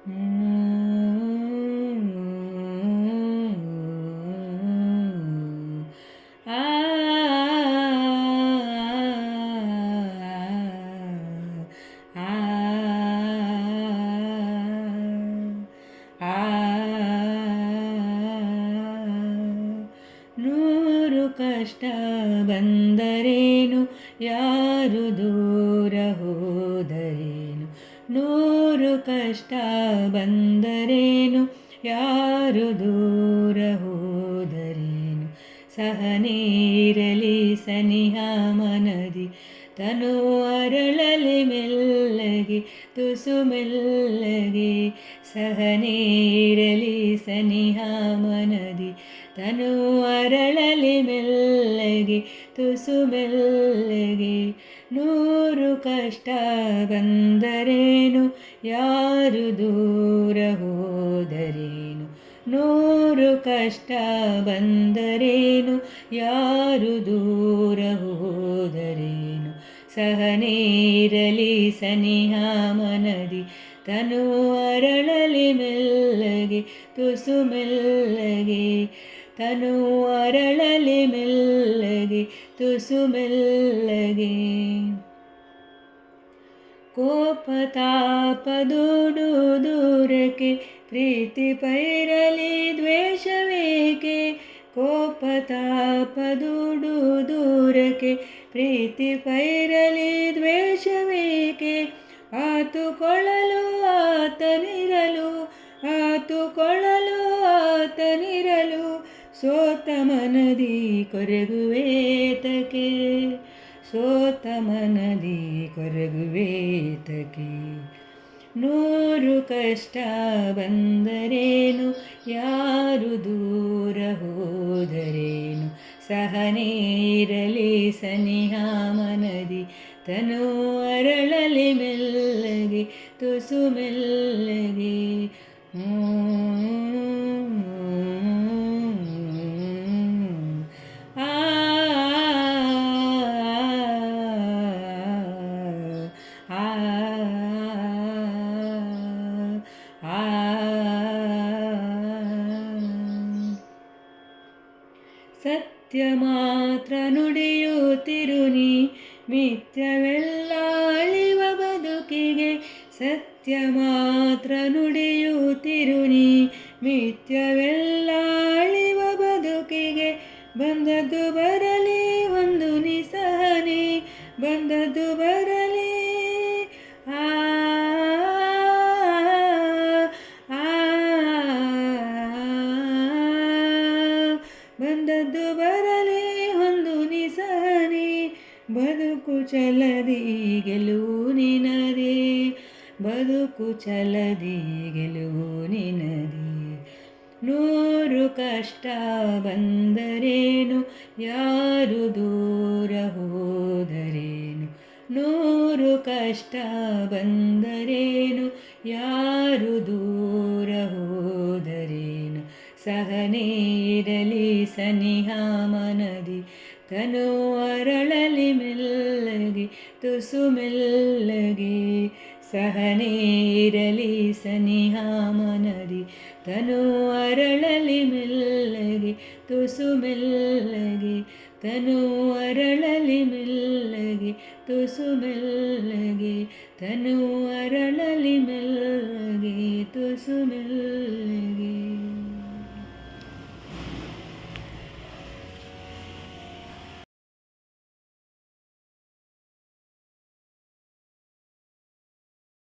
ಆ ಆ ಆ ನೂರು ಕಷ್ಟ ಬಂದರೇನು, ಯಾರು ದೂರ ಹೋದರೇನು. ನೂರು ಕಷ್ಟ ಬಂದರೇನು, ಯಾರು ದೂರ ಹೋದರೇನು. ಸಹನೆ ಇರಲಿ ಸನಿಹ ಮನದಿ, ತನು ಅರಳಲಿ ಮೆಲ್ಲಗೆ ತುಸು ಮೆಲ್ಲಗೆ. ಸಹನೆ ಇರಲಿ ಸನಿಹ ಮನದಿ, ತನು ಅರಳಲಿ ಮೆಲ್ಲಗೆ ತುಸು ಮೆಲ್ಲಗೆ. ನೂರು ಕಷ್ಟ ಬಂದರೇನು, ಯಾರು ದೂರ ಹೋದರೇನು. ನೂರು ಕಷ್ಟ ಬಂದರೇನು, ಯಾರು ದೂರ ಹೋದರೇನು. ಸಹನೆ ಇರಲಿ ಸನಿಹ ಮನದಿ, ತನು ಅರಳಲಿ ಮೆಲ್ಲಗೆ ತುಸು ಮೆಲ್ಲಗೆ. ತನು ಅರಳಲಿ ಮೆಲ್ಲಗೆ ತುಸು ಮೆಲ್ಲಗೆ. ಕೋಪ ತಾಪ ದೂಡು ದೂರಕ್ಕೆ, ಪ್ರೀತಿ ಪೈರಲಿ ದ್ವೇಷವೇಕೆ. ಕೋಪ ತಾಪ ದೂಡು ದೂರಕ್ಕೆ, ಪ್ರೀತಿ ಪೈರಲಿ ದ್ವೇಷವೇಕೆ. ಆತುಕೊಳ್ಳಲು ಆತನಿರಲು, ಆತುಕೊಳ್ಳಲು ಆತನಿರಲು. ಸೋತ ಮನದಿ ಕೊರಗುವೇತಕೆ, ಸೋತ ಮನದಿ ಕೊರಗುವೇತಕೆ. ನೂರು ಕಷ್ಟ ಬಂದರೇನು, ಯಾರು ದೂರ ಹೋದರೇನು. ಸಹನೆ ಇರಲಿ ಸನಿಹ ಮನದಿ, ತನು ಅರಳಲಿ ಮೆಲ್ಲಗೆ ತುಸು ಮೆಲ್ಲಗೆ. ಆ ಆ ಆ ಸತ್ಯ ಮಾತ್ರ ನುಡಿಯುತ್ತಿರು ನೀ, ಮಿಥ್ಯವೆಲ್ಲ ಅಳಿವ ಬದುಕಿಗೆ. ಸತ್ಯ ಮಾತ್ರ ನುಡಿಯುತ್ತಿರು ನೀ, ಮಿಥ್ಯವೆಲ್ಲ ಅಳಿವ ಬದುಕಿಗೆ. ಬಂದದ್ದು ಬರಲಿ ಒಂದು ನಿಸಹನೆ, ಬಂದದ್ದು ಬರಲಿ. ಆ ಬಂದದ್ದು ಬರಲಿ ಒಂದು ನಿಸಹನೆ. ಬದುಕು ಚಲದಿ ಗೆಲುವು ನಿನದೇ, ಬದುಕು ಚಲದಿ ಗೆಲುವು ನಿನದೇ. ನೂರು ಕಷ್ಟ ಬಂದರೇನು, ಯಾರು ದೂರ ಹೋದರೇನು. ನೂರು ಕಷ್ಟ ಬಂದರೇನು, ಯಾರು ದೂರ ಹೋದರೇನು. ಸಹನೆ ಇರಲಿ ಸನಿಹ ಮನದಿ, ತನು ಅರಳಲಿ ಮೆಲ್ಲಗೆ ತುಸು ಮೆಲ್ಲಗೆ. ಸಹನೆ ಇರಲಿ ಸನಿಹ ಮನದಿ, ತನು ಅರಳಲಿ ಮೆಲ್ಲಗೆ ತುಸು ಮೆಲ್ಲಗೆ. ತನು ಅರಳಲಿ ಮೆಲ್ಲಗೆ ತುಸು ಮೆಲ್ಲಗೆ. ತನು ಅರಳಲಿ ಮೆಲ್ಲಗೆ ತುಸು ಮೆಲ್ಲಗೆ.